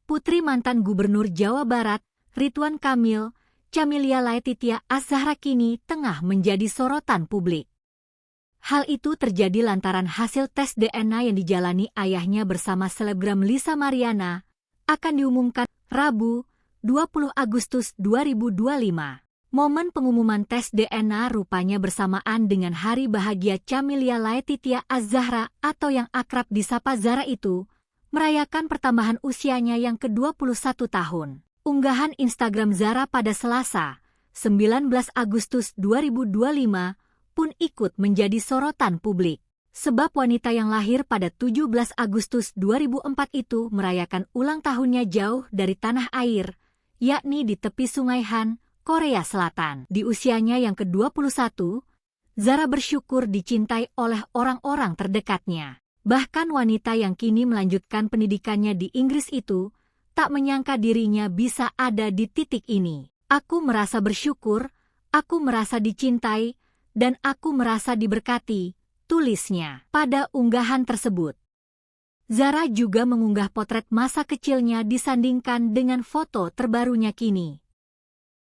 Putri mantan Gubernur Jawa Barat, Ridwan Kamil, Camelia Laetitia Az-Zahra kini tengah menjadi sorotan publik. Hal itu terjadi lantaran hasil tes DNA yang dijalani ayahnya bersama selebgram Lisa Mariana akan diumumkan Rabu, 20 Agustus 2025. Momen pengumuman tes DNA rupanya bersamaan dengan hari bahagia Camelia Laetitia Az-Zahra atau yang akrab disapa Zara itu, merayakan pertambahan usianya yang ke-21 tahun. Unggahan Instagram Zara pada Selasa, 19 Agustus 2025, pun ikut menjadi sorotan publik. Sebab wanita yang lahir pada 17 Agustus 2004 itu merayakan ulang tahunnya jauh dari tanah air, yakni di tepi Sungai Han, Korea Selatan. Di usianya yang ke-21, Zara bersyukur dicintai oleh orang-orang terdekatnya. Bahkan wanita yang kini melanjutkan pendidikannya di Inggris itu tak menyangka dirinya bisa ada di titik ini. Aku merasa bersyukur, aku merasa dicintai, dan aku merasa diberkati, tulisnya. Pada unggahan tersebut, Zara juga mengunggah potret masa kecilnya disandingkan dengan foto terbarunya kini.